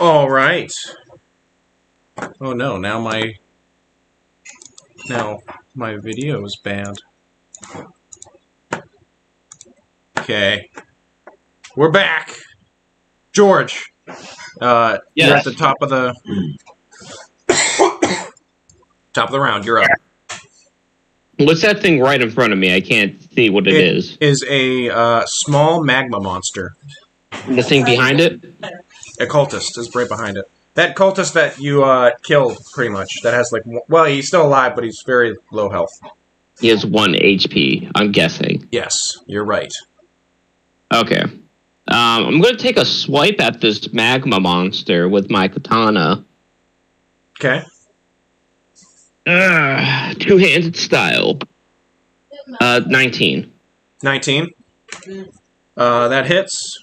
All right. Oh no! Now my video is banned. Okay, we're back. George, you're at the top of the round. You're up. What's that thing right in front of me? I can't see what it is. It is a small magma monster. The thing behind it? A cultist is right behind it. That cultist that you killed, pretty much. That has like, well, he's still alive, but he's very low health. He has 1 HP, I'm guessing. Yes, you're right. Okay. I'm going to take a swipe at this magma monster with my katana. Okay. Two-handed style. 19. 19. That hits.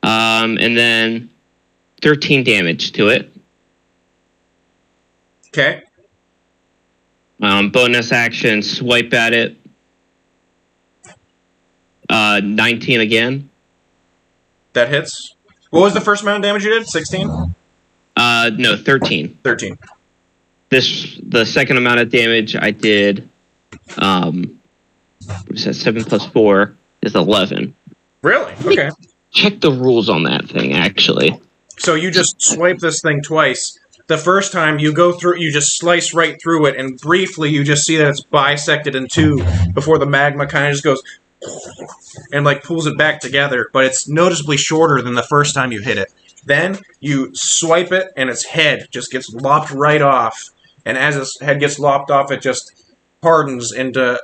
And then 13 damage to it. Okay. Bonus action, swipe at it. 19 again. That hits. What was the first amount of damage you did? 16? No, 13. 13. The second amount of damage I did, what was that, 7 plus 4 is 11. Really? Okay. Check the rules on that thing, actually. So you just swipe this thing twice. The first time you go through, you just slice right through it, and briefly you just see that it's bisected in two before the magma kind of just goes and like pulls it back together, but it's noticeably shorter than the first time you hit it. Then you swipe it, and its head just gets lopped right off, and as its head gets lopped off, it just hardens into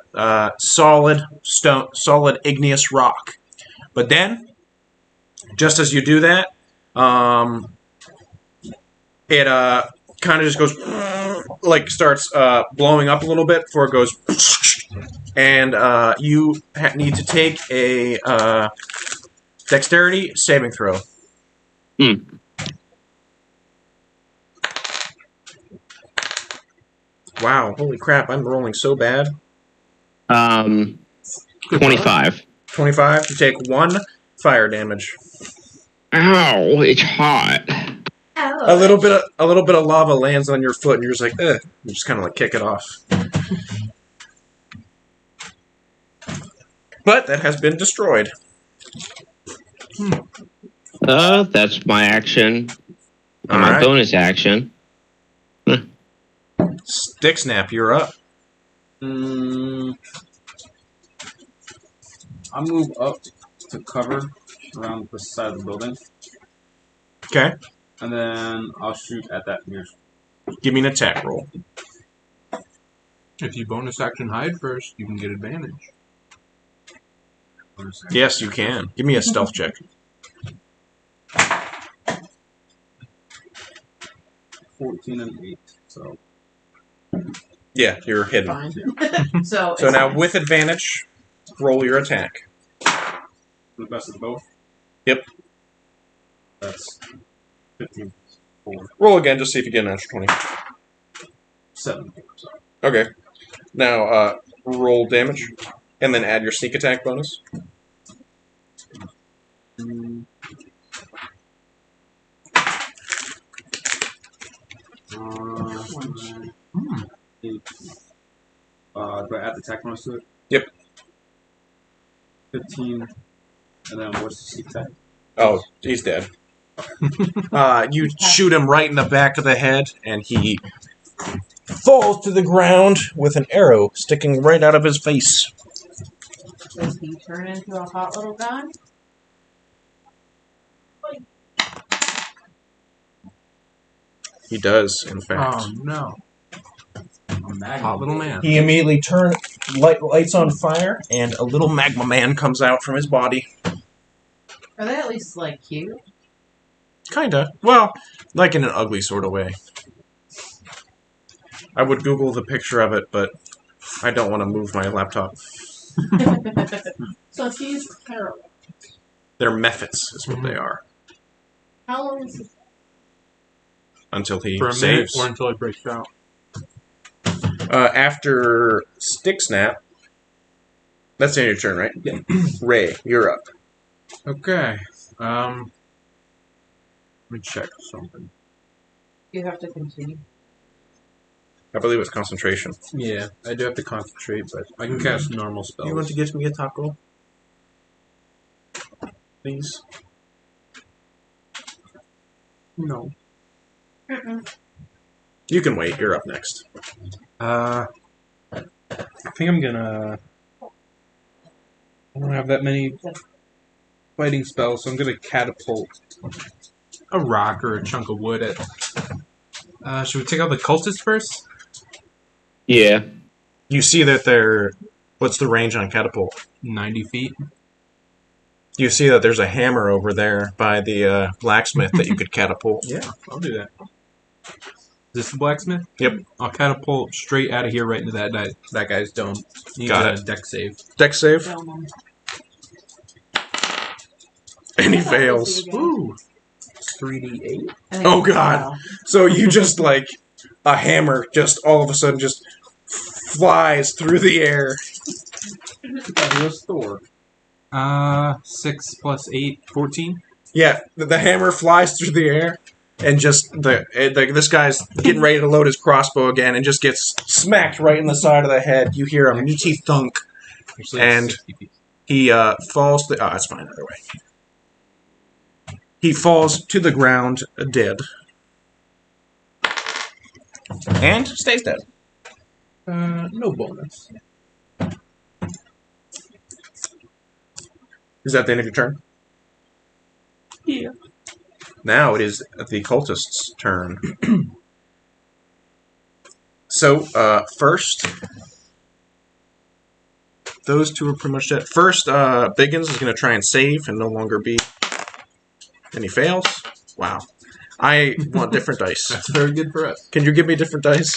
solid stone, solid igneous rock. But then, just as you do that, it kind of just goes, like starts blowing up a little bit before it goes, and you need to take a dexterity saving throw. Wow, holy crap, I'm rolling so bad. 25. 25, you take 1 fire damage. Ow, it's hot. A little bit of lava lands on your foot, and you're just like, ugh. You just kind of like kick it off. But that has been destroyed. That's my action. My bonus action. Stick Snap, you're up. I'll move up to cover around the side of the building. Okay. And then I'll shoot at that nearest. Give me an attack roll. If you bonus action hide first, you can get advantage. Yes, you can. Give me a stealth check. 14 and 8. So. Yeah, you're hidden. Fine. So now with advantage, roll your attack. The best of both? Yep. That's 15. 4. Roll again, just see if you get an extra 20. 7. Sorry. Okay. Now, roll damage, and then add your sneak attack bonus. Do I add the attack bonus to it? Yep. 15. And then what's the sneak attack? Oh, he's dead. You shoot him right in the back of the head, and he falls to the ground with an arrow sticking right out of his face. Does he turn into a hot little guy? He does, in fact. Oh no! Hot little man. He immediately lights on fire, and a little magma man comes out from his body. Are they at least like cute? Kinda. Well, like in an ugly sort of way. I would Google the picture of it, but I don't want to move my laptop. So he's terrible. They're mephits, is what they are. How long is he? Until he For a minute saves. or until it breaks out. After Stick Snap, that's the end of your turn, right? Yeah. Ray, you're up. Okay. Let me check something. You have to continue. I believe it's concentration. Yeah, I do have to concentrate, but I can cast normal spells. You want to get me a taco? Please? No. You can wait. You're up next. I think I'm gonna. I don't have that many fighting spells, so I'm gonna catapult a rock or a chunk of wood at. Should we take out the cultists first? Yeah. You see that they're... What's the range on catapult? 90 feet. You see that there's a hammer over there by the blacksmith that you could catapult. Yeah, I'll do that. Is this the blacksmith? Yep. I'll catapult straight out of here right into that guy's dome. Need Got a deck save. Deck save. And he fails. Ooh. 3d8. Oh, God. So you just, like, a hammer just all of a sudden just flies through the air. Here's Thor. 6 plus 8, 14. Yeah, the hammer flies through the air, and just this guy's getting ready to load his crossbow again, and just gets smacked right in the side of the head. You hear a meaty thunk, Actually, and 60 feet. he falls. Oh, that's fine either way. He falls to the ground, dead, and stays dead. No bonus. Is that the end of your turn? Yeah. Now it is the cultist's turn. So, first, those two are pretty much dead. First, Biggins is going to try and save and no longer be. And he fails. Wow. I want different dice. That's very good for us. Can you give me different dice?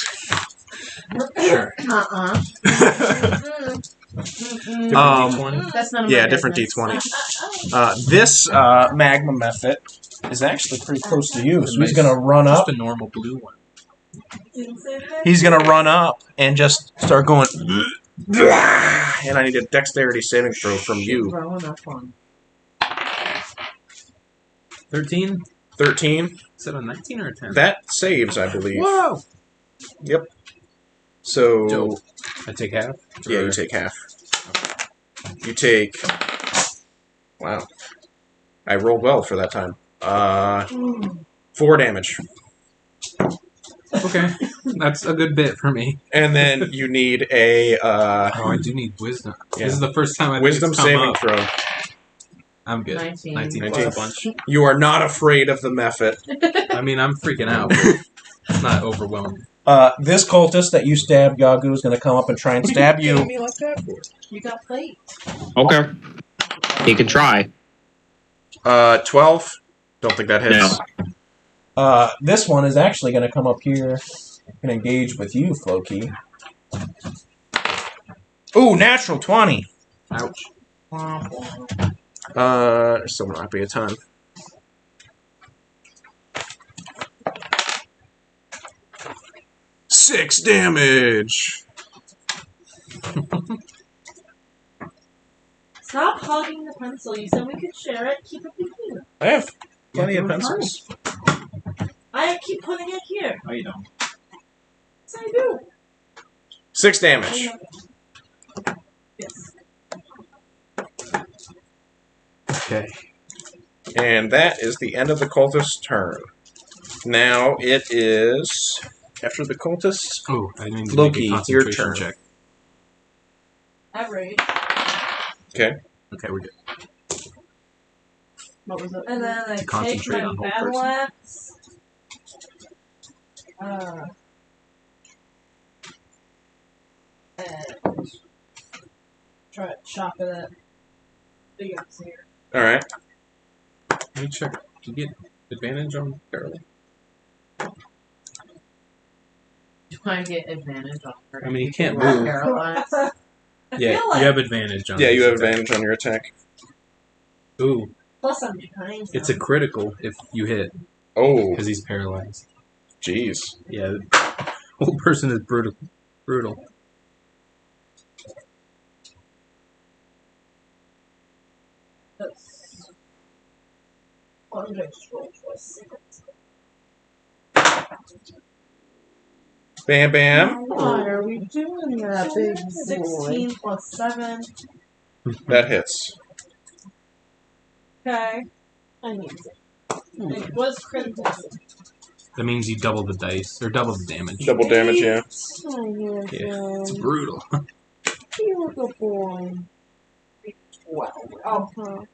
Sure. Mm-mm. D20. That's none of Yeah, my different business. D20. This magma method is actually pretty close to you, so he's going to run up. Just a normal blue one. He's going to run up and just start going. And I need a dexterity saving throw from you. Growing up on. 13? 13. Is that a 19 or a 10? That saves, I believe. Whoa! Yep. So, Dope. I take half? yeah, you take half. You take... Wow. I rolled well for that time. 4 damage. Okay. That's a good bit for me. And then you need a... Oh, I do need wisdom. Yeah. This is the first time I wisdom think it's come saving up. throw. I'm good. 19. 19 19. plus a bunch. You are not afraid of the method. I mean, I'm freaking out, but it's not overwhelming. This cultist that you stabbed, Yagu, is going to come up and try and stab you. me like that for? You got plate. Okay. He can try. 12. Don't think that hits. No. This one is actually going to come up here and engage with you, Floki. Ooh, natural 20. Ouch. There's still not be a ton. Six damage. Stop hogging the pencil. You said we could share it. Keep it between us. I have plenty Yeah, of pencils. I keep putting it here. Oh, you don't. Yes, I do. 6 damage. Yes. Okay. And that is the end of the cultist's turn. Now it is after the cultist. Oh, I need to Loki, make a your concentration turn. check. At rate. Okay. Okay, we're good. What was it? And then I take Concentrate my on whole battle person. axe. And try to chop it at big axe here. All right. Let me check. Do you get advantage on barrel? Do I get advantage on her? I mean, you can't People who are move. paralyzed? Yeah, feel like- you have advantage on Yeah, you have this attack. advantage on your attack. Ooh, Plus I'm behind. it's a critical if you hit, Oh, because he's paralyzed. jeez. Yeah, the whole person is brutal. Brutal. One dice roll twice. Bam, bam. What are we doing, that big 16 plus 7. That hits. Okay. I need it. It was critical. That means you double the dice or double the damage. Double damage, yeah. Yeah, it's brutal. Beautiful boy. 12. Oh.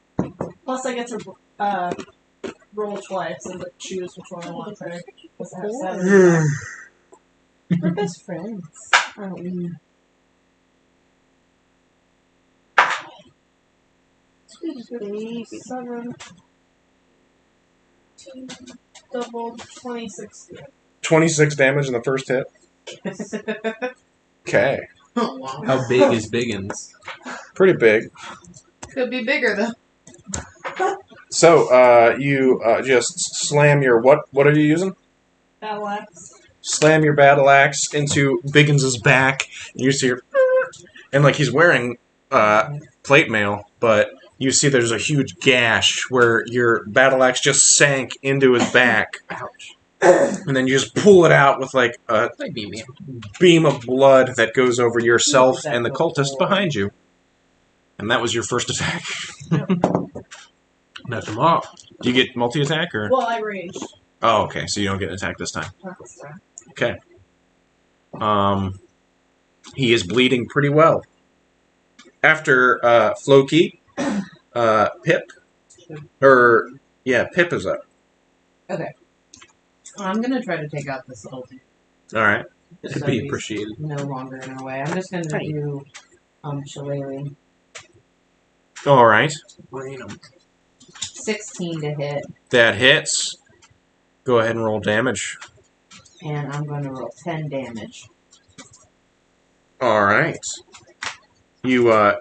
Plus I get to roll twice and choose which one I want to take. Because I have 7. We're best friends, aren't we? Baby. 7. Double 26. 26 damage in the first hit. Okay. Oh, wow. How big is Biggins? Pretty big. Could be bigger though. So, you just slam your... What are you using? Battle axe. Slam your battle axe into Biggins's back. You see your... And, like, he's wearing plate mail, but you see there's a huge gash where your battle axe just sank into his back. Ouch. And then you just pull it out with, like, a beam of blood that goes over yourself and the cultist behind you. And that was your first attack. Knocked him off. Do you get multi-attack, or...? Well, I raged. Oh, okay, so you don't get an attack this time. Not this time. Okay. He is bleeding pretty well. After Floki, Pip. Pip is up. Okay. I'm gonna try to take out this little dude. Alright. Just It'd so be he's appreciated. no longer in our way. I'm just gonna do Shillelagh. Alright. Brain him. 16 to hit, That hits. Go ahead and roll damage. and I'm gonna roll 10 damage. Alright. You,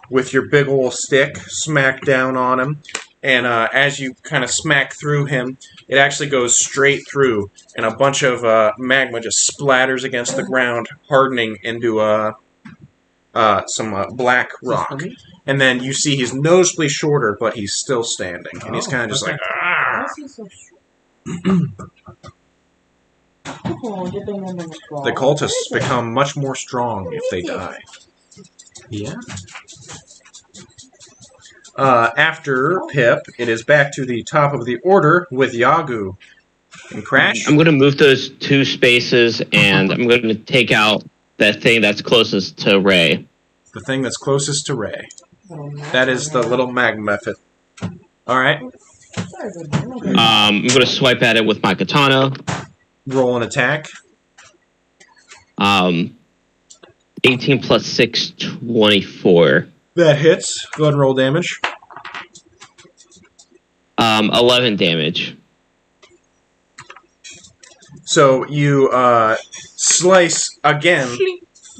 with your big ol' stick, smack down on him. And as you kind of smack through him, it actually goes straight through, and a bunch of magma just splatters against the ground, hardening into some black rock. And then you see he's noticeably shorter, but he's still standing. And he's kind of just like, ah! The cultists become much more strong if they die. Yeah. After Pip, it is back to the top of the order with Yagu. And Crash? I'm going to move those 2 spaces, and I'm going to take out that thing that's closest to Ray. The thing that's closest to Ray. That is the little mag method. Alright. I'm going to swipe at it with my katana. Roll an attack. 18 plus 6, 24. That hits. Go ahead and roll damage. 11 damage. So you slice again.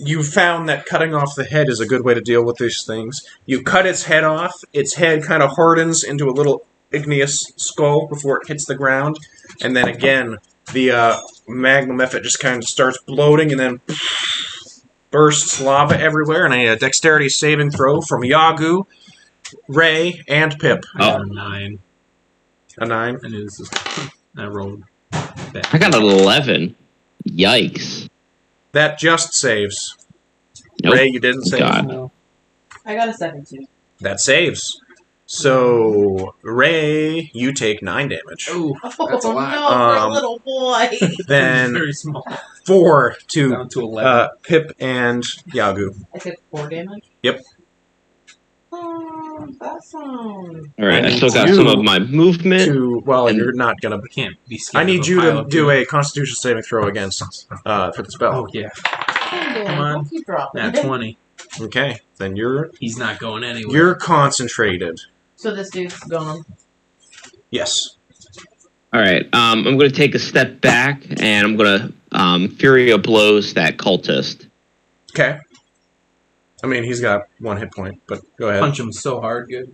You found that cutting off the head is a good way to deal with these things. You cut its head off. Its head kind of hardens into a little igneous skull before it hits the ground. And then again, the magma method just kind of starts bloating and then bursts lava everywhere. And a dexterity saving throw from Yagu, Ray, and Pip. I got a 9. A 9? And it was just, I rolled that. I got an 11. Yikes. That just saves. Nope. Ray, you didn't save. God. I got a 17. That saves. So, Ray, you take 9 damage. Oh, Oh, that's a lot. no, for a little boy. Then Very small. 4 to Down to 11. Pip and Yagu. I took 4 damage? Yep. Oh, that sounds... Alright, I I still need got you some of my movement. Well, and- you're not gonna. Can't be scared. I need of you pile to of do dirt. a Constitution saving throw against for the spell. Oh, yeah. Come on. Keep dropping. Nat 20. Okay, then you're He's not going anywhere. you're concentrated. So this dude's gone. Yes. Alright, I'm going to take a step back, and I'm going to Fury of Blows that cultist. Okay. I mean, he's got 1 hit point, but go ahead. Punch him so hard, good.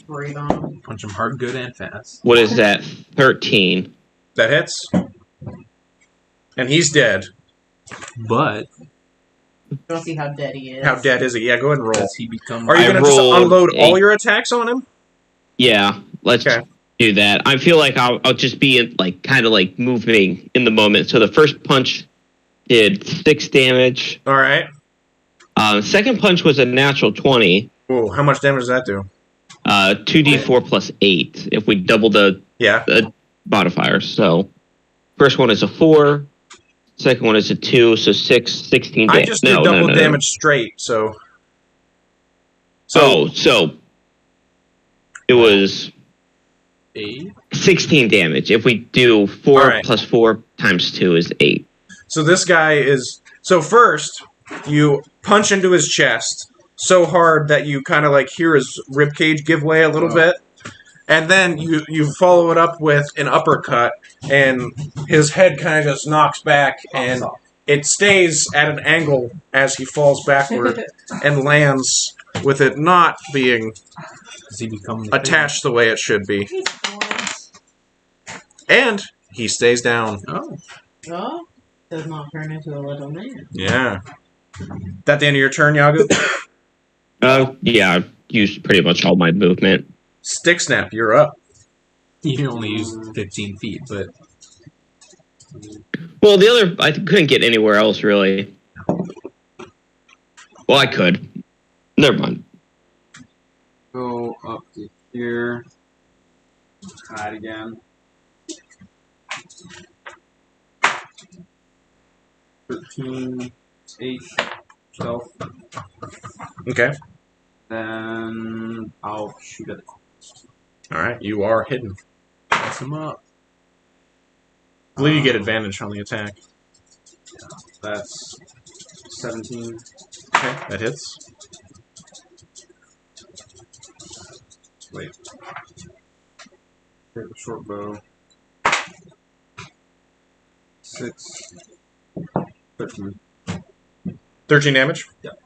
Breathe on. Punch him hard, good, and fast. What is that? 13. That hits. And he's dead. But You want to see how dead he is? How dead is he? Yeah, go ahead and roll. does he become? Are you I going to just rolled unload all a- your attacks on him? Yeah, let's Okay. do that. I feel like I'll just be in, like kind of like moving in the moment. So the first punch did 6 damage. All right. Second punch was a natural 20. Ooh, how much damage does that do? 2d4 plus 8 if we double the Yeah. modifiers. So first one is a 4. Second one is a 2. So 16 I damage. just did double damage straight, so. So it was 8. 16 damage. If we do 4 Alright. plus 4 times 2 is 8. So this guy is. So first, you punch into his chest so hard that you kind of like hear his ribcage give way a little bit. And then you follow it up with an uppercut, and his head kind of just knocks back, and it stays at an angle as he falls backward and lands with it not being Does he become the attached the way it should be. He's boys. And he stays down. thing? Oh. Oh, does not turn into a little man. Yeah. That the end of your turn, Yagu? Yeah, I've used pretty much all my movement. Stick Snap, you're up. You can only use 15 feet, but Well, the other I couldn't get anywhere else really. Well, I could. Never mind. Go up to here. Hide again. 13, 8, 12. Okay. Then I'll shoot at it. Alright, you are hidden. mess him up. I believe you get advantage on the attack. That's 17. Okay, that hits. Wait. Take the short bow. 6. 13. 13 damage? Yep.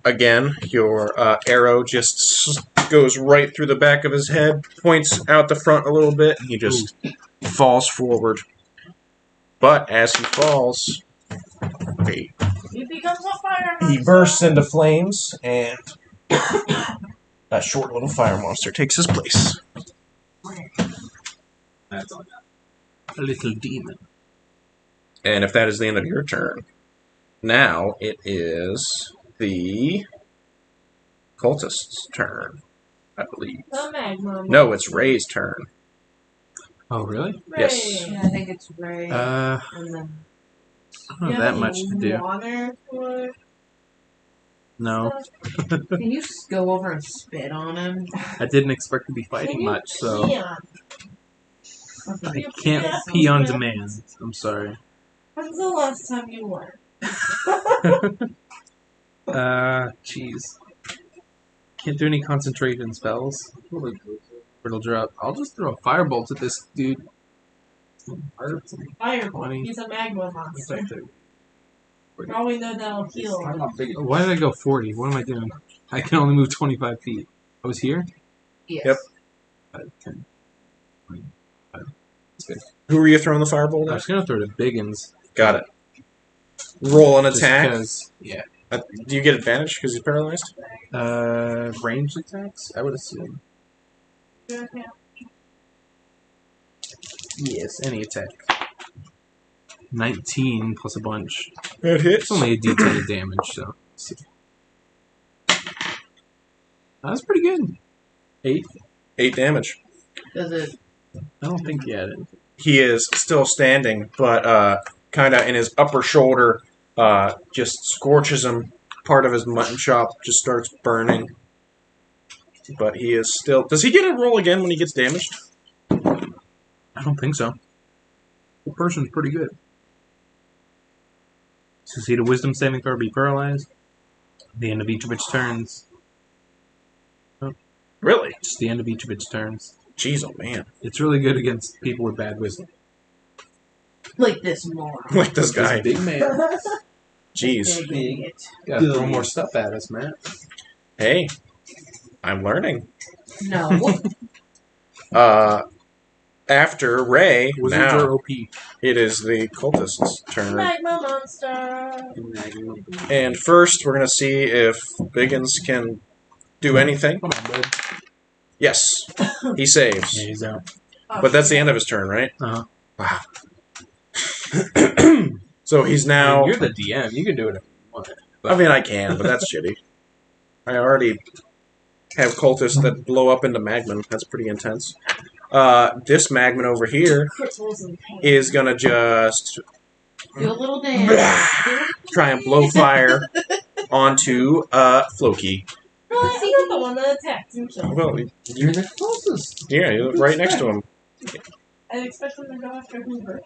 Again, your arrow just goes right through the back of his head, points out the front a little bit, and he just falls forward. But as he falls, He becomes a fire he monster. bursts into flames, and a short little fire monster takes his place. That's all. A little demon. And if that is the end of your turn, now it is the cultist's turn, I believe. The magma. No, it's Ray's turn. Oh, really? Yes. Yeah, I think it's Ray. And then I don't You have have that any much to do. water for it? No. can you just go over and spit on him? I didn't expect to be Can fighting you much, so pee on? I You can't pee on pee on him? demand. I'm sorry. When's the last time you were? Jeez. Can't do any concentration spells. It'll drop. I'll just throw a firebolt at this dude. Fireball. 20. He's a magma monster. For all we know, that'll heal I'm him. not big. Why did I go 40? What am I doing? I can only move 25 feet. I was here? Yes. Yep. 5, 10, 20. Who were you throwing the firebolt I at? was gonna throw the biggins. Got it. Roll an Just attack. because, yeah. Do you get advantage because he's paralyzed? Ranged attacks? I would assume. Yes, any attack. 19 plus a bunch. It hits. It's only a d10 of damage, so. Let's see. That's pretty good. 8? 8 damage. Does it? I don't think he had it. He is still standing, but kind of in his upper shoulder, just scorches him. Part of his mutton chop just starts burning. But he is still... Does he get a roll again when he gets damaged? I don't think so. The person's pretty good. Succeed a wisdom saving throw or be paralyzed. At the end of each of its turns. Really? Just the end of each of its turns. Jeez, oh man. It's really good against people with bad wisdom. Like this moron. Like this This guy. big man. Jeez. Big idiot. Gotta throw more stuff at us, man. Hey, I'm learning. No. After Ray, Wizards now are OP. it is the cultist's turn. Magma monster. And first, we're going to see if Biggins can do anything. Come on, bud. Yes, he saves. Yeah, he's out. But that's the end of his turn, right? Uh-huh. Wow. So he's I now... mean, you're the DM. You can do it if you want. I mean, I can, but that's shitty. I already have cultists that blow up into magma. That's pretty intense. This magma over here is gonna just Do a little dance. try and blow fire onto Floki. No, he's not the one that attacked himself. Well, You're the closest. yeah, you're right next to him. I expect him to go after Hoover.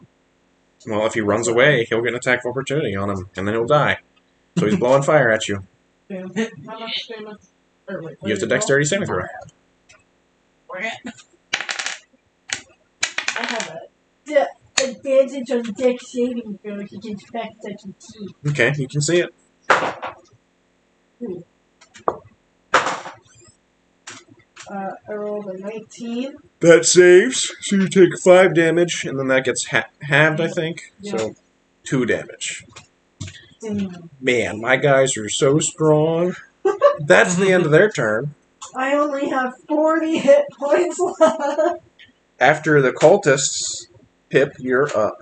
Well, if he runs away, he'll get an attack of opportunity on him, and then he'll die. So he's blowing fire at you. How much damage? Or wait, You have to dexterity saving throw. I have a advantage on dex saving throws against fact touching teeth. Okay, you can see it. I rolled a 19. That saves, so you take 5 damage, and then that gets halved, I think. Yeah. So 2 damage. Damn. Man, my guys are so strong. That's the end of their turn. I only have 40 hit points left. After the cultists, Pip, you're up.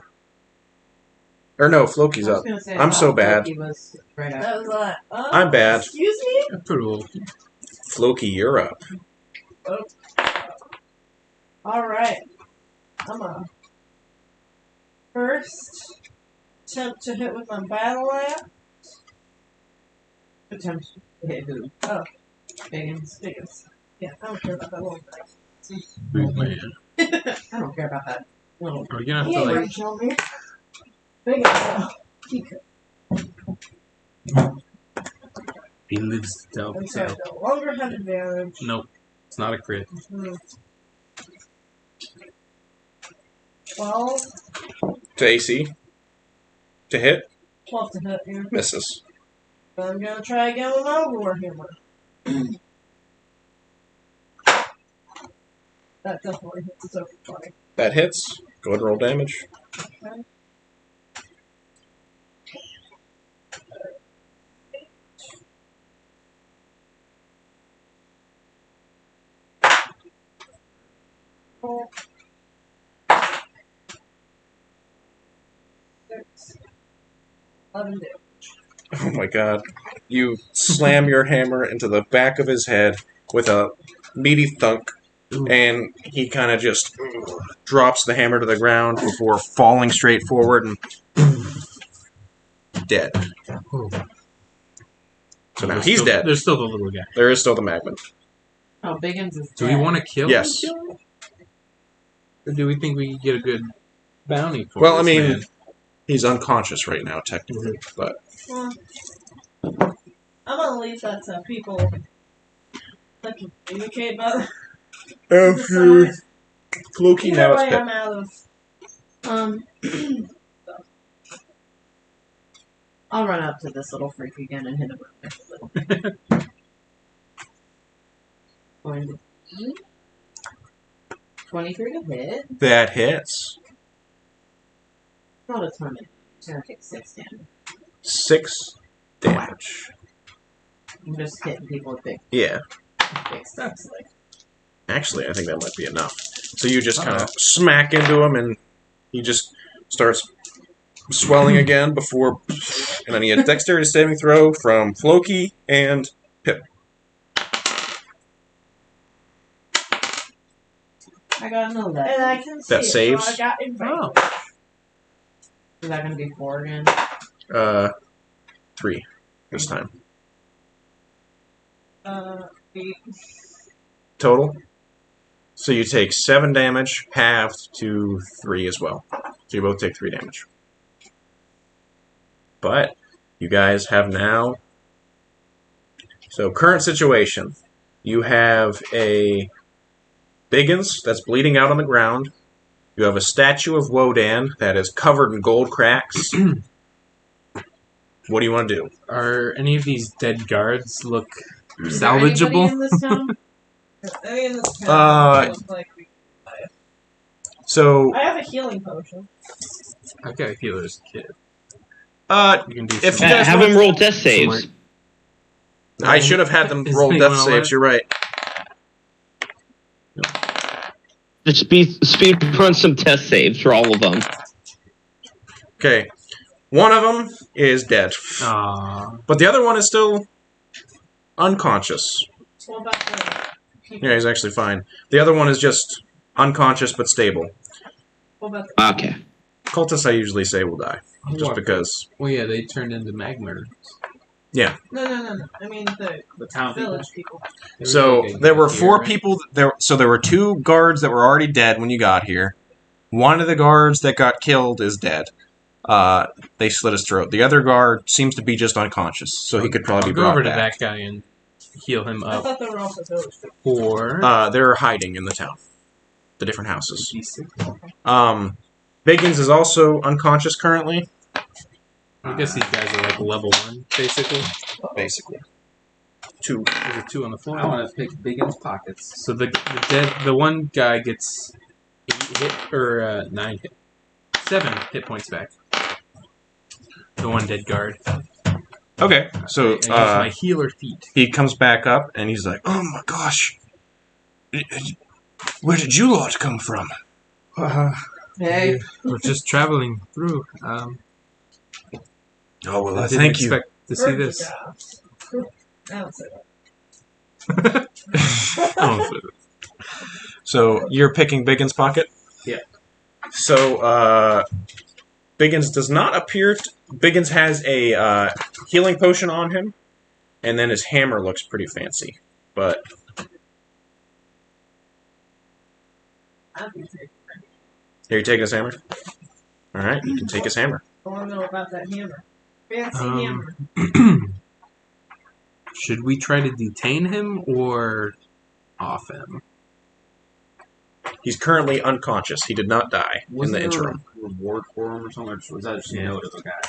Or no, Floki's up. I'm so bad. Right That was like, I'm bad. Excuse me? Cool. Floki, you're up. Alright. I'm a first attempt to hit with my battle axe. Attempt to hit who? Oh. Biggins. Biggest. Yeah, I don't care about that little guy. Man. I don't care about that little. Are you gonna have He to ain't gonna like? kill me. Biggest though. He could. He lives to tell. And so I no longer have advantage. Nope, it's not a crit. 12. To AC. To hit. 12 to hit here. Misses. But I'm gonna try again with my Warhammer. That definitely hits. It's over 20. That hits. Go ahead and roll damage. Okay. Four. 6. 11 damage. Oh my god. You slam your hammer into the back of his head with a meaty thunk, and he kind of just drops the hammer to the ground before falling straight forward and dead. So now he's dead. There's still the little guy. There is still the magma. Oh, Biggins is Do we want to kill Yes. him? Or do we think we could get a good bounty for Well, I this mean, man? he's unconscious right now, technically, but Well, I'm gonna leave that to people that can communicate better. after Floki Either now way, it's I'm out of. I'll run up to this little freak again and hit him with a little. Going to be 23 to hit. that hits. Not a ton. It's gonna take 6 damage. 6 damage. I'm just hitting people with Yeah. big stuff. Like, Actually, I think that might be enough. So you just kind of smack into him, and he just starts swelling again before... And then he had dexterity saving throw from Floki and Pip. I got an 11. And I can see That saves? So I got advantage. Is that gonna be 4 again? 3 this time. 8. Total. So you take 7 damage, halved to 3 as well. So you both take 3 damage. But you guys have now... So current situation. You have a Biggins that's bleeding out on the ground. You have a statue of Wodan that is covered in gold cracks. What do you want to do? Are any of these dead guards look Is there anybody salvageable? in this town? I mean, this kind of looks like So, I have a healing potion. I've got a healer's kit. you can do if some- you guys Have want- him roll death saves. I should have had them Is roll anyone death saves, alive? you're right. Just speed run some test saves for all of them. Okay. One of them is dead. But the other one is still unconscious. What about the people? Yeah, he's actually fine. The other one is just unconscious but stable. What about the Okay. Cultists, I usually say, will die. Just because. Well, yeah, they turned into magmers. Yeah. No. I mean The town people. village people. So there were four right? people. So there were two guards that were already dead when you got here. One of the guards that got killed is dead. They slit his throat. The other guard seems to be just unconscious, so he could probably I'll be go brought over to back. that guy and heal him I up. thought they were also village people. Or They're hiding in the town, the different houses. Biggins is also unconscious currently. I guess these guys are like level 1, basically. Basically, two. There's a 2 on the floor. I want to pick Biggins' pockets. So the one guy gets 8 hit or 9 hit, 7 hit points back. The one dead guard. Okay, so I use my healer feat. he comes back up and he's like, "Oh my gosh, where did you lot come from?" Hey. We're just traveling through. Oh well, I didn't thank you. expect to see this. I don't say that. Oh, So you're picking Biggins' pocket? Yeah. So Biggins does not appear to... Biggins has a healing potion on him, and then his hammer looks pretty fancy. But I'd be taking here, you taking his hammer? Alright, you can take his hammer. I want to know about that hammer. Fancy hammer. should we try to detain him or off him? He's currently unconscious. He did not die in Wasn't the there interim. a reward for him or something? Or was that just a Yeah. note of the guy?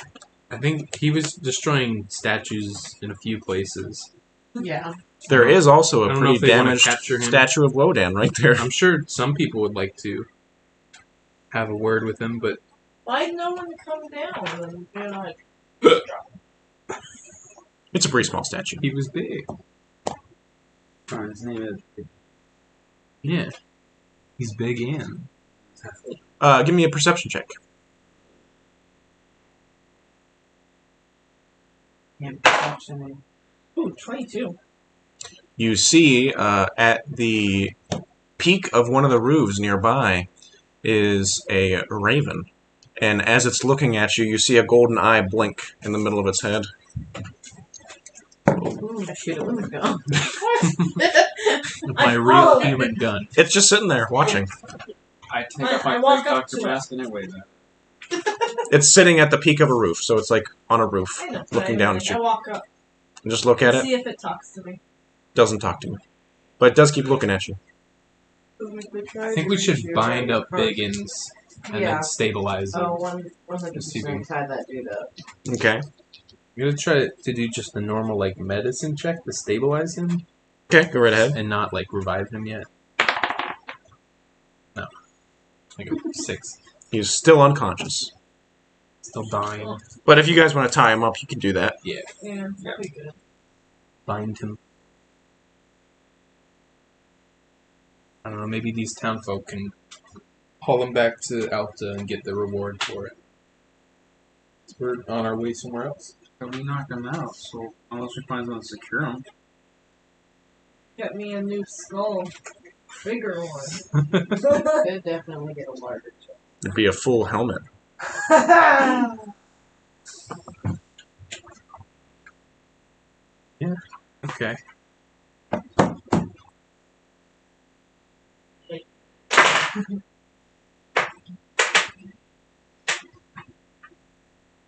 I think he was destroying statues in a few places. Yeah. There is also I a don't know pretty if they wanna damaged capture him. statue of Wodan right there. I'm sure some people would like to have a word with him, but Why'd no one come down and be like, It's a pretty small statue. he was big. Sorry, his name is. Yeah. He's big and. Give me a perception check. ooh, 22. You see at the peak of one of the roofs nearby is a raven. And as it's looking at you, you see a golden eye blink in the middle of its head. Ooh, I shoot it with a gun. My I real follow it. human gun. It's just sitting there watching. I take off I my walk fake up doctor to it. mask and I wave at it. It's sitting at the peak of a roof, so it's like on a roof, I know, looking but down I at you. walk up And just look at and it. see if it talks to me. Doesn't talk to you. But it does keep looking at you. I think we should bind up Biggins and Yeah. then stabilize him. Oh, one of the Just see if we- just tie that dude up. Okay. I'm gonna try to do just the normal like medicine check to stabilize him Okay, go right ahead. and not like revive him yet. No. Like a 6. He's still unconscious. Still dying. But if you guys want to tie him up, you can do that. Yeah, that'd be good. Bind him. I don't know, maybe these townfolk can haul him back to Alta and get the reward for it. We're on our way somewhere else. And we knocked him out, so unless we find something to secure him. Get me a new skull. Bigger one. Could definitely get a larger chest. It'd be a full helmet. Okay.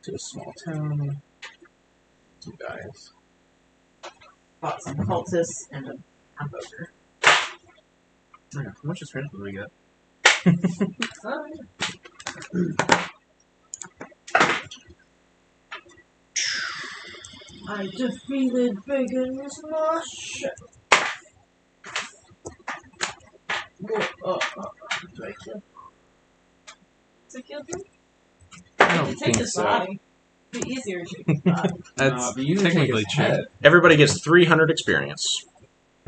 To a small town. Some guys. Bought some cultists and a hamburger. How much experience did we get? I defeated Biggins Mush. Right here. Does it kill him? I don't Take think his so. body. It'd be easier to take his body. That's but you can technically take his head. true. Everybody gets 300 experience.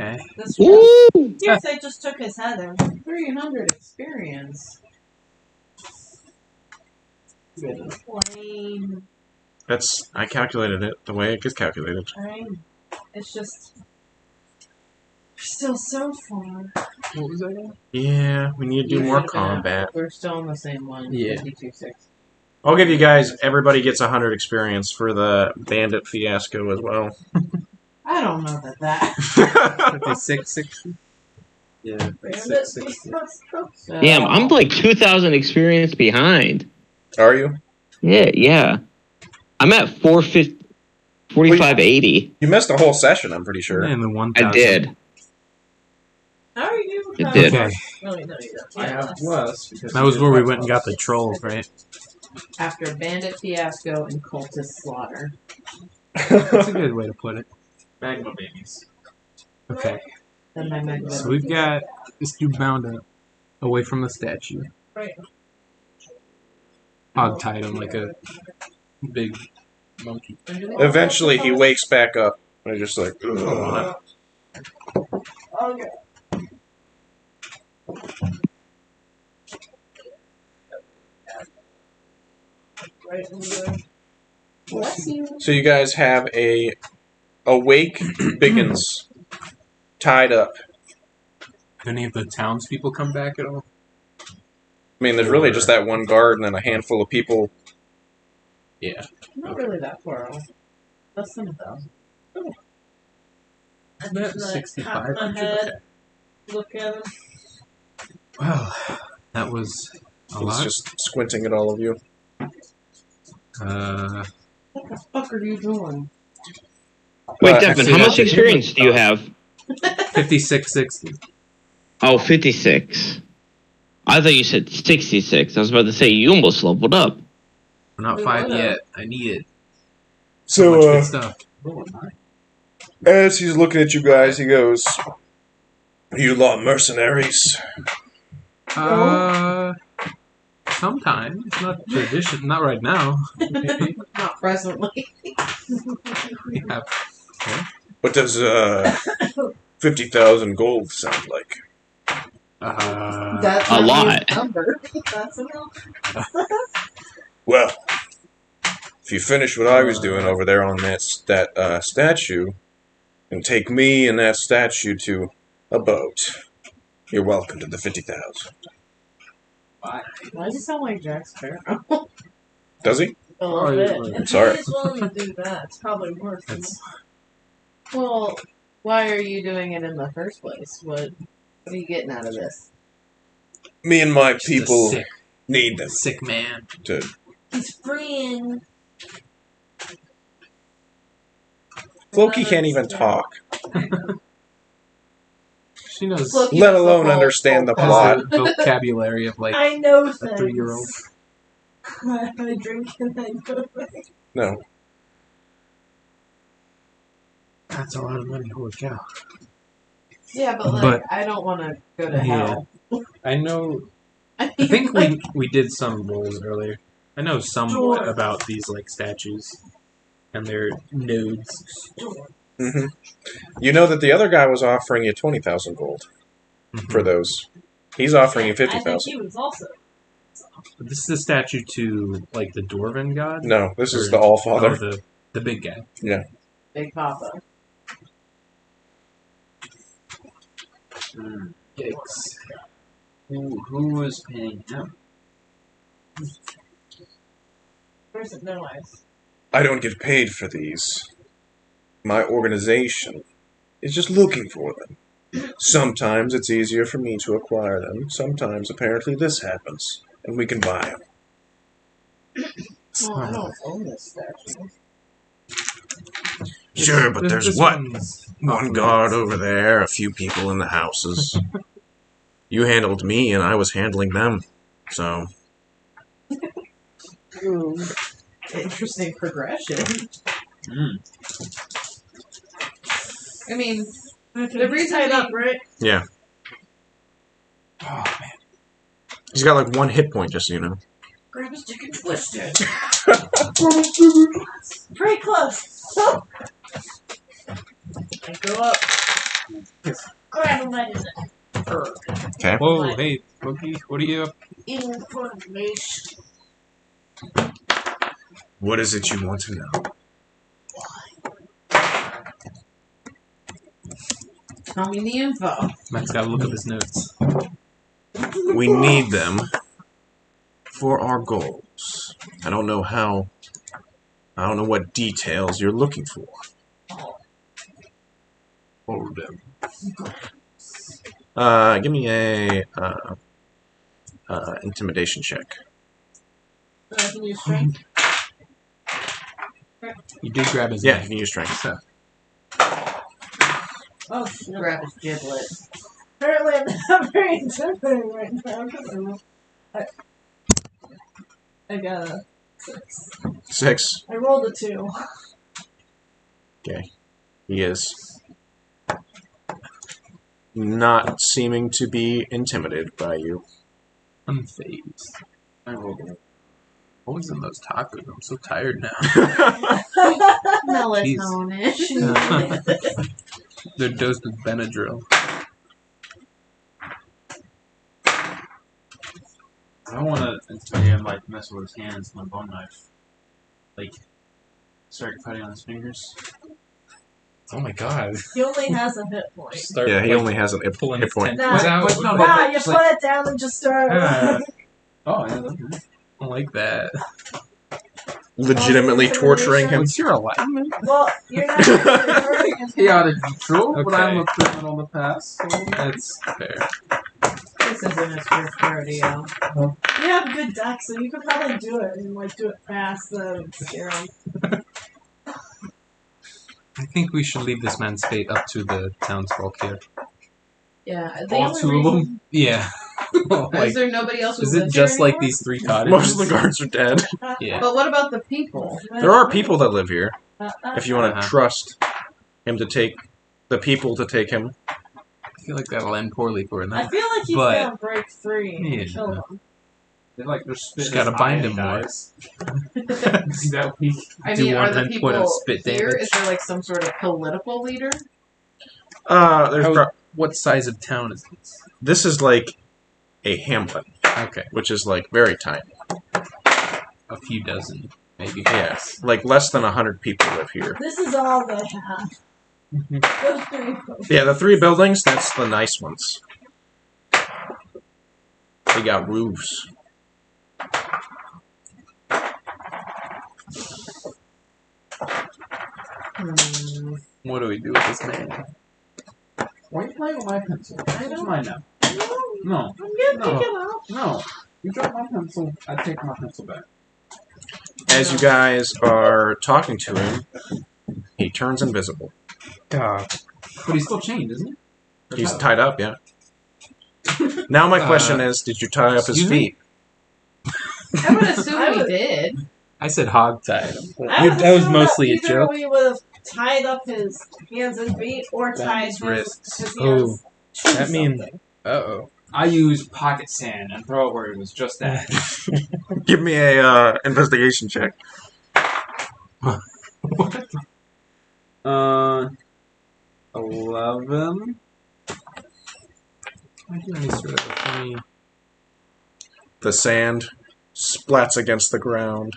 Okay. This Woo! yes, I just took his head and 300 experience. Plain. I calculated it the way it gets calculated. It's just we're still so far. What was that again? Yeah, we need to do You're more looking at- combat. We're still on the same one. Yeah. 52.6. I'll give you guys. Everybody gets 100 experience for the bandit fiasco as well. I don't know that. 5660? Yeah, Bandit 5660. Damn, I'm like 2,000 experience behind. Are you? Yeah. I'm at 4580. You missed a whole session. I'm pretty sure. And the 1000. I did. How are you? It did. Okay. No, you don't. I have less. Because That was where we went and got the trolls, right? After bandit fiasco and cultist slaughter. That's a good way to put it. Magma babies. Okay. Then my magma. So we've got this dude bound up away from the statue. Right. Hog tied him like a big monkey. Eventually, he wakes back up. And I just like, ugh. Okay. Right in the bless you. So you guys have a awake Biggins tied up. Have any of the townspeople come back at all? I mean, there's really just that one guard and then a handful of people. Yeah. Not really that far off. Less than 1,000. Oh. And That's just, like, 6,500. tap my head, look at him. Well, that was a He's lot. just squinting at all of you. What the fuck are you doing? Wait, But- Devin, how much experience do you have? 5660. Oh, 56. I thought you said 66. I was about to say, you almost leveled up. We're not We 5 would've. yet. I need it. So much good stuff. As he's looking at you guys, he goes, "You lot mercenaries." Sometimes. Not tradition. Not right now. Maybe. Not presently. We have. What does 50,000 gold sound like? That's A not lot. his number. That's enough. Well, if you finish what I was doing over there on that statue, and take me and that statue to a boat, you're welcome to the 50,000. Why does he sound like Jack Sparrow? Does he? A little bit. I'm sorry. If he's willing to do that, it's probably worth it. That's- Well, why are you doing it in the first place? What are you getting out of this? Me and my Just a people sick, need them sick man. to. He's freeing. Floki can't even talk, She knows. Floki let knows alone whole- understand the whole plot. The vocabulary of like I know a things. 3-year-old. I drink and I know things. No. That's a lot of money. Holy cow! Yeah, but like, But- I don't want to go to Yeah. hell. I know. I I think like, we did some rolls earlier. I know some Sure. about these like statues and their nodes. Hmm. You know that the other guy was offering you 20,000 gold for those. He's offering you I think 50,000. he was also. This is a statue to like the Dwarven god. No, this is Or- the Allfather. Oh, the big guy. Big Papa. Yikes! Who was paying him? Where's it? No eyes. I don't get paid for these. My organization is just looking for them. Sometimes it's easier for me to acquire them. Sometimes, apparently, this happens, and we can buy them. Well, I don't own this statue. Sure, but there's This what? one's One off guard limits. over there, a few people in the houses. You handled me, and I was handling them. So, Ooh. Interesting progression. I mean, the reason tied we- up, right? yeah. Oh man! He's got like one hit point, just so you know. grab his dick and twist it. Pretty close. I go up. Grab him by his neck. Okay. Whoa, hey, Loki, what are you up? Information. What is it you want to know? Tell me the info. Matt's got to look up his notes. We need them for our goals. I don't know how. I don't know what details you're looking for. Hold them. Give me a intimidation check. Can you strength? You did grab his Yeah, neck. you can use strength. So, Oh, shit. Grab his giblet. Apparently, I'm not very intimidating right now. 'Cause I got a 6. 6. I rolled a 2. Okay. He is not seeming to be intimidated by you. unfazed. I rolled it. What was in those tacos? I'm so tired now. Melatonin. They're dosed with Benadryl. I don't want to intimidate him like mess with his hands and a bone knife. Like, start cutting on his fingers. Oh my god. He only has a hit point. Start, Yeah, he like, only has a pulling hit his point. tentacles out. But no, Wow, you just put like- it down and just start. Oh, yeah, that's good. I don't like that. Legitimately torturing him. What's your alignment? Well, you're not hurting him. Chaotic neutral, but Okay. I'm a criminal in the past. So. That's fair. This isn't his first rodeo. You have good deck, so you could probably do it and like do it fast and scare him. I think we should leave this man's fate up to the townsfolk here. Yeah. The All only two of reason- them? Yeah. Is there nobody else who Is lives it just here like anymore? these 3 cottages? Most of the guards are dead. Yeah. But what about the people? There are people that live here. If you want to Uh-huh. trust him to take the people to take him. I feel like that'll end poorly for him. I feel like he's But- gonna break free and Yeah. kill him. They like their spit. Just gotta bind him more. Is that weak? I Do mean, are the 1 point people of spit here? damage. Is there like some sort of political leader? There's How- What size of town is this? this is like a hamlet, Okay. which is like very tiny. A few dozen, maybe. Yeah, like less than 100 people live here. This is all they have. Those 3 folks. Yeah, the 3 buildings, that's the nice ones. They got roofs. What do we do with this man? Why are you playing with my pencil? It's don't- mine now. No, I'm gonna No. pick him up. no. You drop my pencil, I take my pencil back. As you guys are talking to him, he turns invisible. God. But he's still chained, isn't he? Or He's not? tied up, yeah. Now my question is, did you tie up his excuse me? feet? I would assume I he would- did. I said hog-tied. I would That was assume mostly a either joke. We would have tied up his hands and feet, or tied His his wrists. hands Oh, to that means- something. Uh-oh. I use pocket sand and throw it where it was just at. Give me a investigation check. 11. I do any sort of a funny... The sand splats against the ground.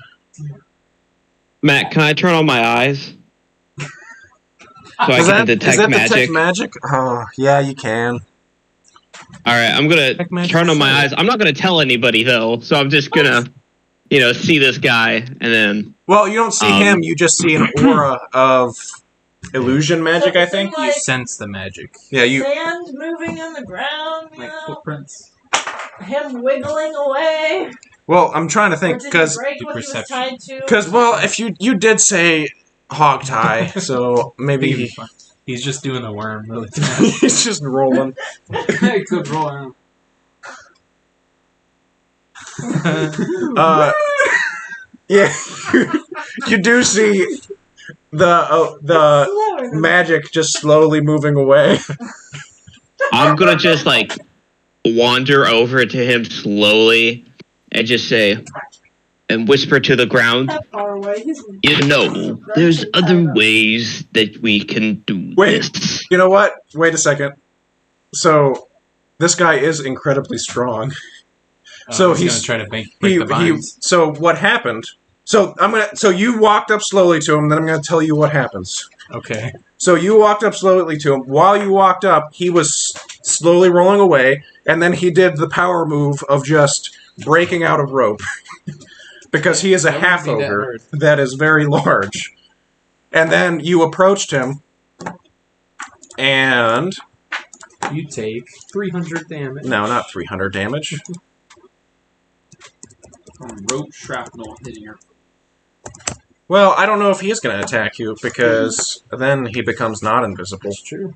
Matt, can I turn on my eyes? So I Is can that, detect is that magic. detect magic? Oh, yeah, you can. All right, I'm gonna Detect magic turn on my sight. eyes. I'm not gonna tell anybody though, so I'm just gonna, see this guy and then. Well, you don't see him, you just see an aura of illusion magic, I think. You Like sense the magic. Yeah, you. sand moving on the ground, you Like know? footprints. Him wiggling away. Well, I'm trying to Or think, did he because, break the what he was perception. tied to? well, if you did say hog tie, so maybe Maybe. He's just doing the worm really he's just rolling. Hey, good roll. Yeah, you do see the Slower than magic just slowly moving away. I'm gonna just wander over to him slowly and just say, and whisper to the ground, that far away. He's there's other ways that we can do Wait. this. You know what? Wait a second. So, this guy is incredibly strong. So he's he's gonna try to break the binds. So what happened? So you walked up slowly to him. Then I'm gonna tell you what happens. Okay. So you walked up slowly to him. While you walked up, he was slowly rolling away, and then he did the power move of just breaking out of rope because he is a That wouldn't half be that ogre hard. that is very large. And then you approached him, and You take 300 damage. no, not 300 damage. Rope shrapnel hitting her. Well, I don't know if he is going to attack you because then he becomes not invisible. That's true.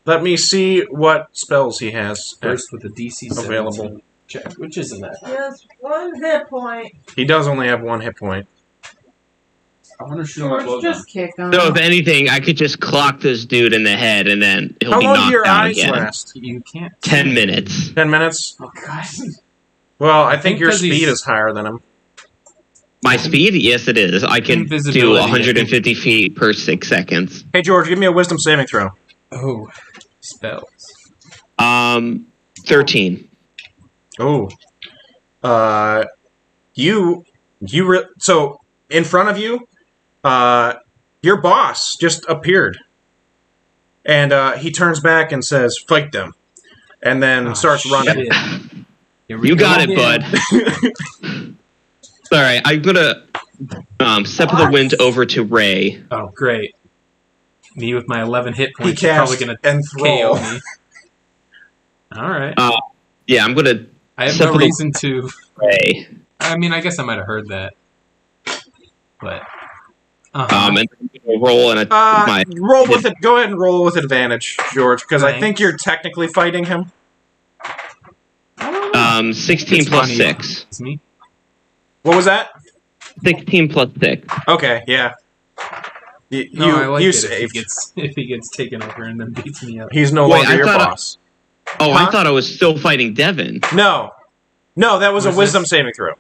Let me see what spells he has First with a DC 17 available. check, which isn't that high. Yes, 1 hit point. He does only have 1 hit point. I want to shoot him a George, just kick him. So if anything, I could just clock this dude in the head, and then he'll How be long do knocked your out eyes again. last? You can't. 10 minutes. 10 minutes? Oh god. Well, I think your 'cause he's- speed is higher than him. My speed? Yes, it is. I can do Invisibility, 150 feet per 6 seconds. Hey, George, give me a wisdom saving throw. Oh, spells. 13. Oh. So, in front of you, your boss just appeared. And he turns back and says, "Fight them." And then starts running. You got it, bud. Alright, I'm gonna step of the wind over to Ray. Oh, great. Me with my 11 hit He points is probably cast gonna Enthrall. KO me. Alright. Yeah, I'm gonna I have step no of the reason to. Ray. I mean, I guess I might have heard that. But. And I'm gonna roll and my Roll with it. Go ahead and roll with advantage, George, because I Thanks. think you're technically fighting him. 16 It's plus funny. 6. It's me. What was that? 16 plus 6. Okay, yeah. No, I like you it saved. if he gets taken over and then beats me up. He's no Wait, longer I your thought boss. Oh, Huh? I thought I was still fighting Devin. No, that was a Where's wisdom this? saving throw.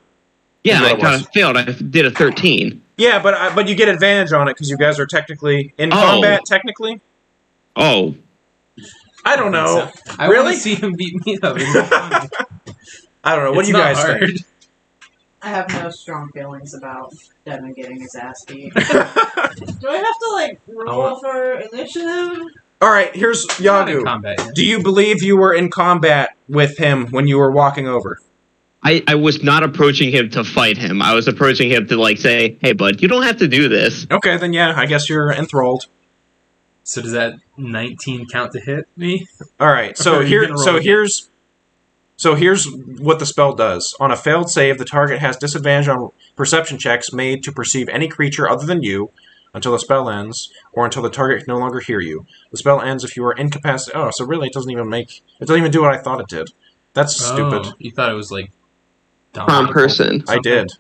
Yeah, and That's I what it kind was. of failed. I did a 13. Yeah, but you get advantage on it because you guys are technically in Oh. combat. Technically, Oh, I don't know. I Really? want to see him beat me up. It's funny. I don't know. What It's do you not guys hard. think? I have no strong feelings about Devin getting his ass beat. Do I have to, like, roll Oh. for initiative? All right, here's Not in Yagu. combat. yet. Do you believe you were in combat with him when you were walking over? I was not approaching him to fight him. I was approaching him to like say, "Hey, bud, you don't have to do this." Okay, then yeah, I guess you're enthralled. So does that 19 count to hit me? All right, so Or are you gonna roll again? here's what the spell does. On a failed save, the target has disadvantage on perception checks made to perceive any creature other than you until the spell ends, or until the target can no longer hear you. The spell ends if you are incapacitated. Oh, so really, it doesn't even do what I thought it did. That's stupid. Oh, you thought it was like Prime person. I did.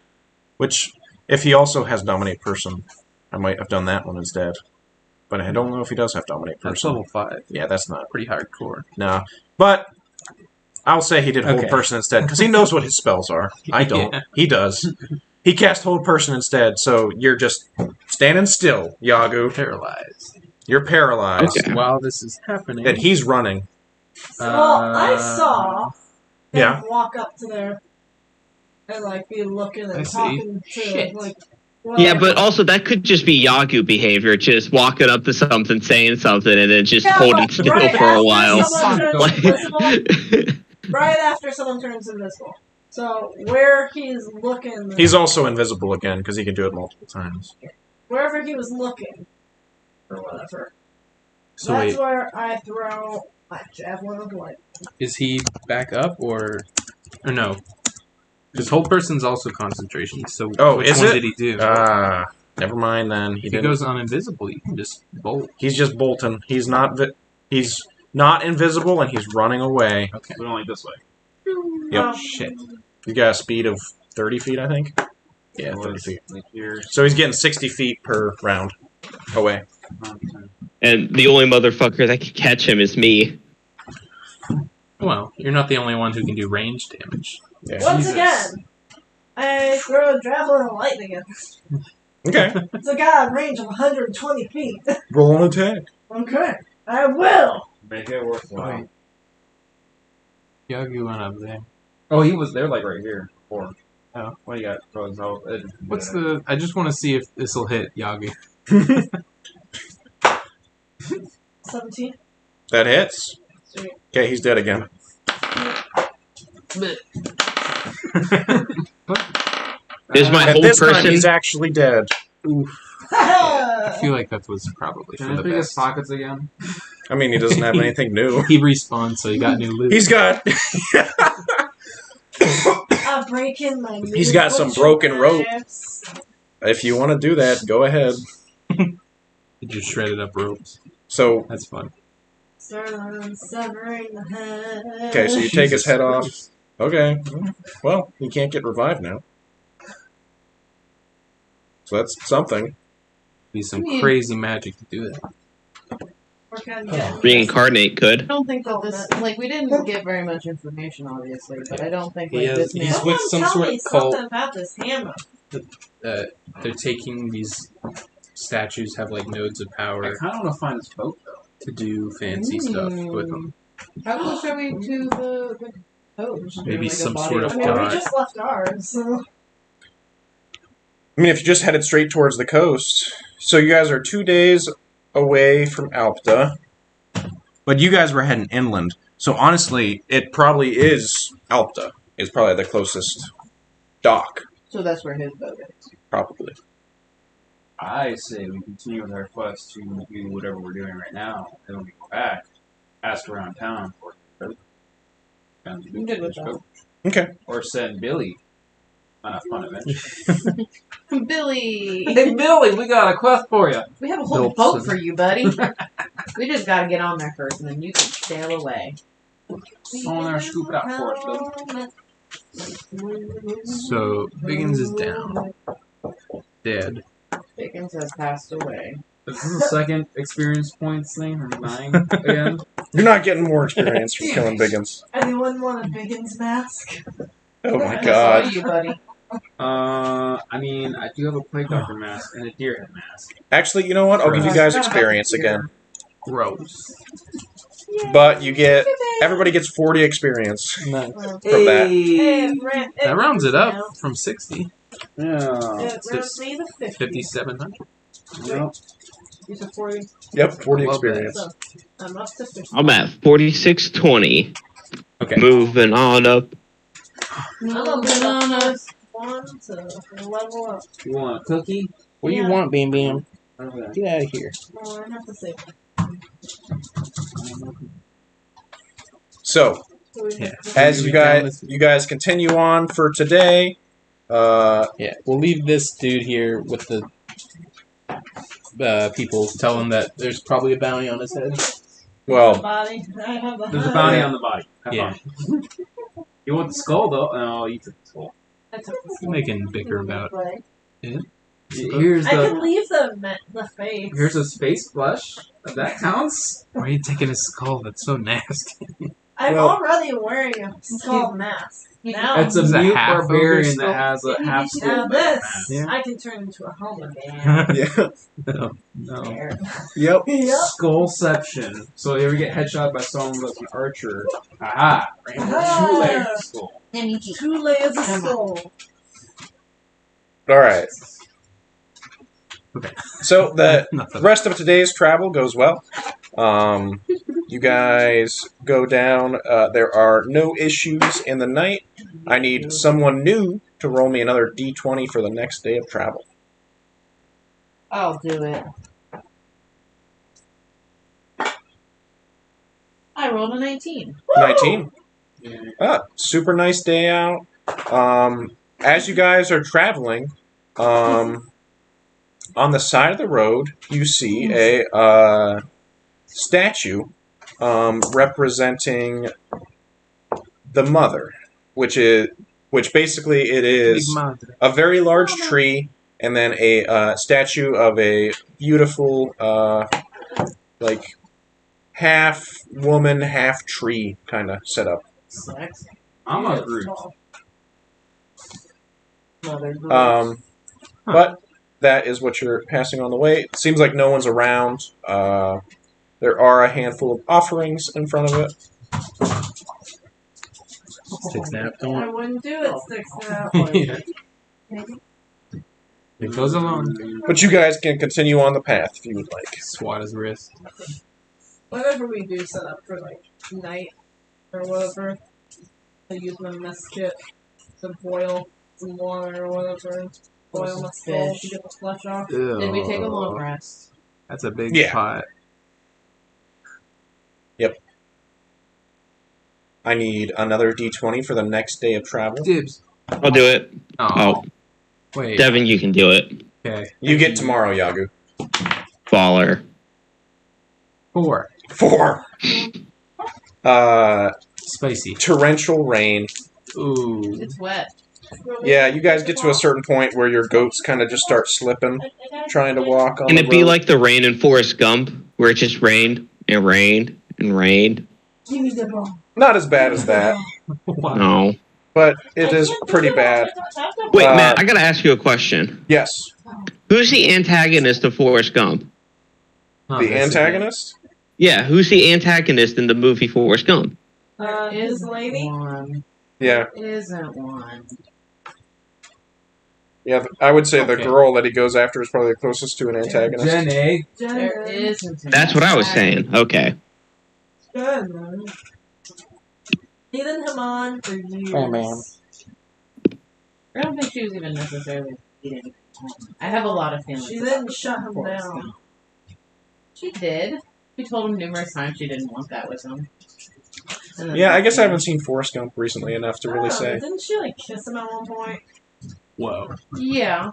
Which, if he also has dominate person, I might have done that one instead. But I don't know if he does have dominate That's person. level 5. Yeah, that's not. Pretty hardcore. No. But I'll say he did hold Okay. person instead, because he knows what his spells are. I don't. Yeah. He does. He cast hold person instead, so you're just standing still, Yagu. Paralyzed. You're paralyzed. Okay. While this is happening. And he's running. Well, I saw him Yeah. walk up to there and, like, be looking I and see. talking to, Shit. like... Yeah, but also that could just be Yagu behavior, just walking up to something, saying something, and then just holding but still right for a after while. someone turns Like- invisible, right after someone turns invisible. So, where he's looking... He's also invisible again, because he can do it multiple times. wherever he was looking, or whatever. So That's wait, where I throw my javelin of light. is he back up or no? Because hold person's also concentration. So Oh, which is one it? did he do? Never mind then. He if he didn't. goes uninvisible, you can just bolt. He's just bolting. He's not invisible, and he's running away. Okay. We're only this way. Yep. Um, Shit. You got a speed of 30 feet, I think? Yeah, 30 Was feet. like here. So he's getting 60 feet per round away. And the only motherfucker that can catch him is me. Well, you're not the only one who can do range damage. Yeah. Once Jesus. again, I throw a javelin of lightning at him. Okay. It's a guy at range of 120 feet. Roll an attack. Okay. I will. Make it worthwhile. Wait. Yogi went up there. Oh, he was there like right here before. Oh. What do you got? Frozen out. What's the? I just want to see if this will hit Yagi. 17. That hits. Sweet. Okay, he's dead again. Is my And whole this time person? he's actually dead. I feel like that was probably Can for I the pick his best. pockets again? I mean, he doesn't have anything new. He respawned, so he got new loot. He's got I'm breaking my new He's got some butcher broken rope. knives. If you want to do that, go ahead. He just shredded up ropes. So, That's fun. Severing the head. okay, so you take his Jesus head off. Christ. Okay. Well, he can't get revived now. So that's something. Be some crazy magic to do that. We're kind of getting Reincarnate I could. don't think that this, like, we didn't get very much information, obviously, but I don't think, He like, has- this he's man. with some Someone sort tell of me cult. something about this hammer. They're taking these statues have like nodes of I power kind of want to find this boat though. to do fancy stuff with them. How close are we to the coast? Maybe Like a some body sort of I mean, God. we just left ours. So. I mean, if you just headed straight towards the coast. So you guys are 2 days away from Alpta. But you guys were heading inland. So honestly, it probably is Alpta. Is probably the closest dock. So that's where his boat is. Probably. I say we continue with our quest to do whatever we're doing right now, and when we go back, ask around town for it. I'm good with that. Okay. Or send Billy on a fun adventure. Billy! Hey Billy, we got a quest for you. We have a whole Nope. boat for you, buddy. We just gotta get on there first, and then you can sail away. Go on there and scoop it out for us, Billy. So Biggins is down, dead. Dickens has passed away. Is this the second experience points thing or 9 again? You're not getting more experience from killing Biggins. Anyone want a Biggins mask? Oh my That's god. all you, buddy. I mean, I do have a plague doctor mask and a deer head mask. Actually, you know what? I'll give you guys experience again. Gross. But you get... Everybody gets 40 experience. Nice. From that. That rounds it up from 60. Yeah. It rounds me to 50. 5,700. Yep. You said 40. Yep, 40 Love that. experience. So, I'm up to 50. I'm at 4620. Okay. Moving on up. I'm a banana. One to level up. You want a cookie? What do you Yeah. want, Beam Beam? Okay. Get out of here. Oh, I have to say. So, Yeah. as you guys continue on for today, Yeah, we'll leave this dude here with the people. Tell him that there's probably a bounty on his head. well, Body. I have a There's a head. bounty on the body. Have Yeah. fun. You want the skull though? No, you took the skull. I took this We can bicker about Here's I can the leave the face. here's a space flesh. That counts. Why are you taking his skull? That's so nasty. I'm Well- already wearing a skull mask. Now, It's a Is that mute half of barbarian your that skull? has a half skull. now this, Yeah. I can turn into a homo man. yeah, No. yep. Yep. Skullception. So you ever get headshot by someone that's an archer? Aha! Ah. 2-layer skull. 2 layers of skull. All right. Okay. So the Nothing. rest of today's travel goes well. You guys go down. There are no issues in the night. I need someone new to roll me another d20 for the next day of travel. I'll do it. I rolled a 19. 19. Yeah. Super nice day out. As you guys are traveling, on the side of the road, you see a statue representing the mother, which basically it is a very large tree, and then a statue of a beautiful, like half woman, half tree kind of setup. Sex. I'm a Groot. Mother Groot. But that is what you're passing on the way. It seems like no one's around. There are a handful of offerings in front of it. Stick snap. I Don't. wouldn't do it, Six Snap. Yeah. It goes along. But you guys can continue on the path if you would like. Swat his wrist. Whatever we do set up for like night or whatever, I use my mess kit to boil some water or whatever. Boil some my skull fish. to get the flesh off. Did we take a long rest? That's a big Yeah. pot. I need another D20 for the next day of travel. Dibs. I'll do it. Oh. Wait. Devin, you can do it. Okay. You get tomorrow, Yagu. Baller. 4. 4. Spicy. Torrential rain. Ooh. It's wet. Yeah, you guys get to a certain point where your goats kind of just start slipping, trying to walk on Can the it be road. like the rain in Forrest Gump, where it just rained and rained and rained? Give me the ball. Not as bad as that, Wow. No. but it is pretty bad. Wait, Uh, Matt, I gotta ask you a question. Yes. Who's the antagonist of Forrest Gump? Oh, The that's antagonist? Yeah, who's the antagonist in the movie Forrest Gump? His lady? One. Yeah. Isn't one. Yeah, I would say the Okay. girl that he goes after is probably the closest to an antagonist. Jenny. There isn't. an That's what I was antagonist. saying. Okay. Good, man. Leading him on for years. Oh, man. I don't think she was even necessarily leading. I have a lot of feelings. She about didn't shut him Forrest down. Gump. She did. She told him numerous times she didn't want that with him. And then- Yeah, I guess I haven't seen Forrest Gump recently enough to really Oh, say. Didn't she like kiss him at one point? Whoa. Yeah.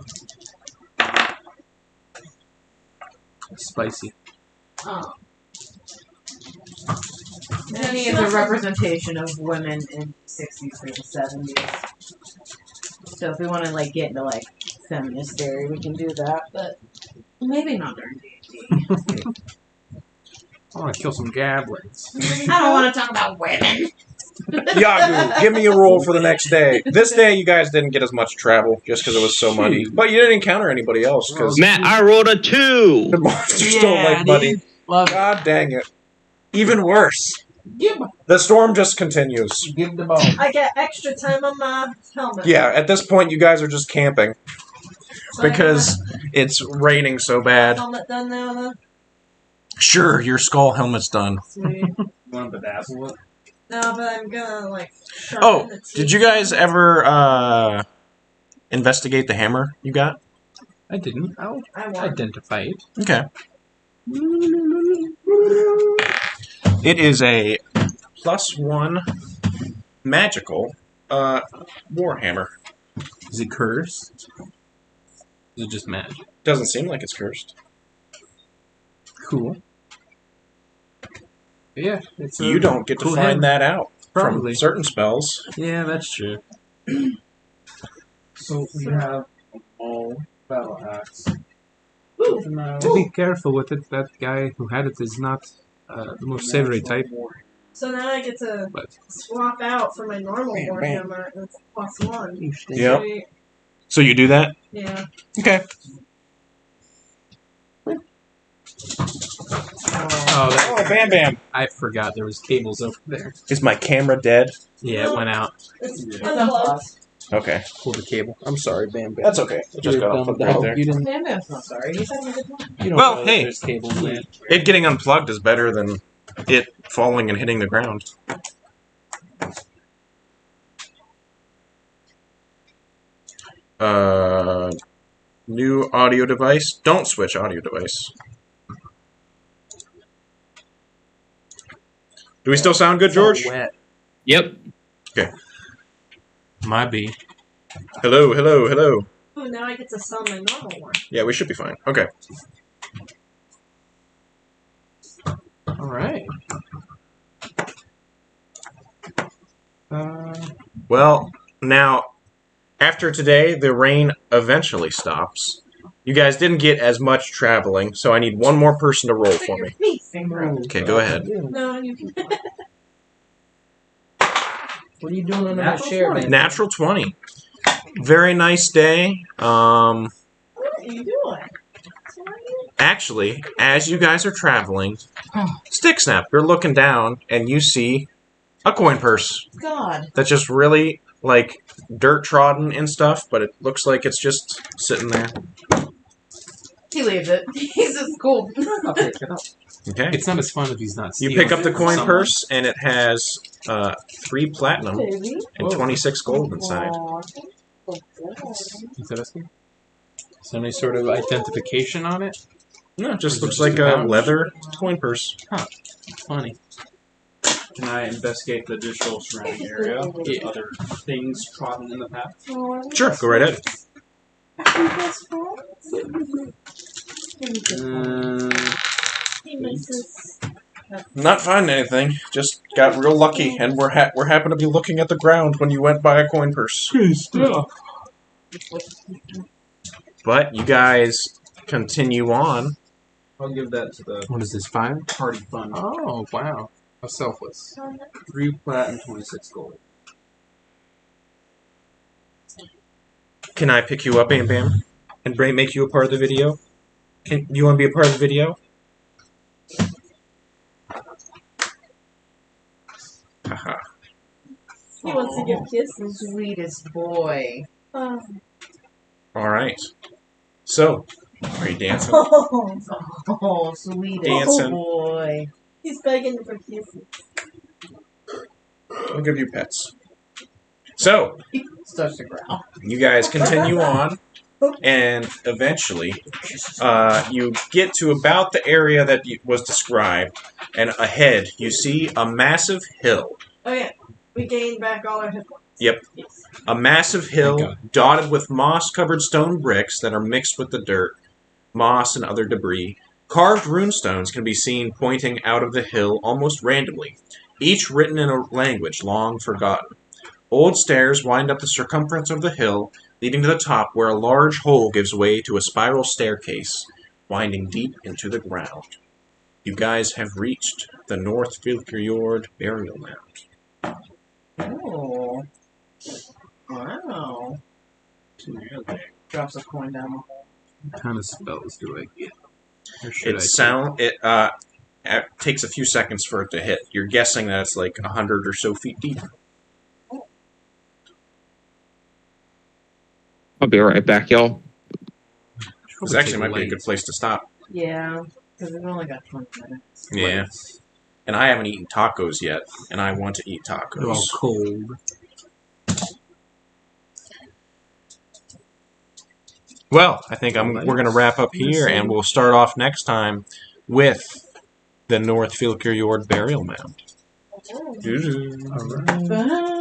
Spicy. Oh. Jenny is a representation of women in the 60s through the 70s. So if we want to like get into like feminist theory, we can do that, but maybe not during D&D. I want to kill some goblins. I don't want to talk about women. Yagu, give me a roll for the next day. This day, you guys didn't get as much travel just because it was so muddy. But you didn't encounter anybody else because Matt, I rolled a 2. the monsters don't like muddy. Love it. God dang it. Even worse. Give, The storm just continues. Give the ball. I get extra time on my helmet. Yeah, at this point, you guys are just camping So I because it's raining so have my bad. helmet done now, then? Sure, your skull helmet's done. Sweet. You want to bedazzle it? No, but I'm gonna like. sharpen Oh, the teeth. did you guys ever investigate the hammer you got? I didn't. I'll I want. identify it. Okay. It is a +1 magical warhammer. Is it cursed? Is it just magic? Doesn't seem like it's cursed. Cool. Yeah, it's You don't get to cool find hammer. that out Probably. from certain spells. Yeah, that's true. So we have a small battle axe. Ooh. Just be careful with it. That guy who had it is not the most savory type. So now I get to But swap out for my normal warhammer, and it's +1. Yep. Sweet. So you do that? Yeah. Okay. oh, that, Oh, Bam Bam. I forgot there was cables over there. Is my camera dead? Yeah, it went out. It's Yeah. unplugged. Okay. Pull the cable. I'm sorry, Bam Bam. That's okay. It just You're got dumb unplugged dog. right there. You didn't. Bam Bam's not sorry. He's having a good time. You don't Well, know hey. that there's cables in. It getting unplugged is better than it falling and hitting the ground. New audio device. Don't switch audio device. Do we still sound good, George? It's all wet. Yep. Might be. Hello, hello, hello. Ooh, now I get to sell my normal one. Yeah, we should be fine. Okay. All right. Well, now, after today, the rain eventually stops. You guys didn't get as much traveling, so I need one more person to roll Put for your me. face in gross. Okay, go ahead. No, you can. What are you doing on Natural that share, 20. man? Natural 20. Very nice day. What are you doing? So are you? Actually, as you guys are traveling, Stick Snap, you're looking down and you see a coin purse God. that's just really like dirt trodden and stuff, but it looks like it's just sitting there. He leaves it. He's just cool. I'll pick it up. Okay. It's not as fun if he's not You stealing pick up the it from coin someone. purse and it has 3 platinum Baby. and 26 gold inside. Aw. Interesting. Is there any sort of identification on it? No, it just Or is it looks just like a a pouch? leather coin purse. Funny. Can I investigate the additional surrounding area? Yeah. Other things trodden in the path? Sure, go right ahead. He misses. Not finding anything. Just got real lucky, and we're happen to be looking at the ground when you went by a coin purse. But you guys continue on. I'll give that to the What is this, 5? party fund. Oh, wow. How selfless. 3 plat and 26 gold. Can I pick you up, Bam Bam, and make you a part of the video? Can you want to be a part of the video? Haha. He wants to give kisses. Sweetest boy. Oh. All right. So, are you dancing? Oh, sweetest Dancing. boy. He's begging for kisses. I'll give you pets. So, Starts to growl. you guys continue on, and eventually, you get to about the area that was described, and ahead you see a massive hill. Oh yeah, we gained back all our hit points. Yep. Yes. A massive Thank hill God. dotted with moss-covered stone bricks that are mixed with the dirt, moss, and other debris. Carved runestones can be seen pointing out of the hill almost randomly, each written in a language long forgotten. Old stairs wind up the circumference of the hill, leading to the top where a large hole gives way to a spiral staircase, winding deep into the ground. You guys have reached the North Fjord burial mound. Oh. Wow. Drops a coin down the hole. What kind of spells do I get? Or should It takes a few seconds for it to hit. You're guessing that it's like 100 or so feet deep. I'll be right back, y'all. This actually might be a good place to stop. Yeah, because we've only got 20 minutes. Yeah. And I haven't eaten tacos yet, and I want to eat They're tacos. all cold. Well, I think we're going to wrap up here, and we'll start off next time with the North Fjord burial mound. All right. Bye.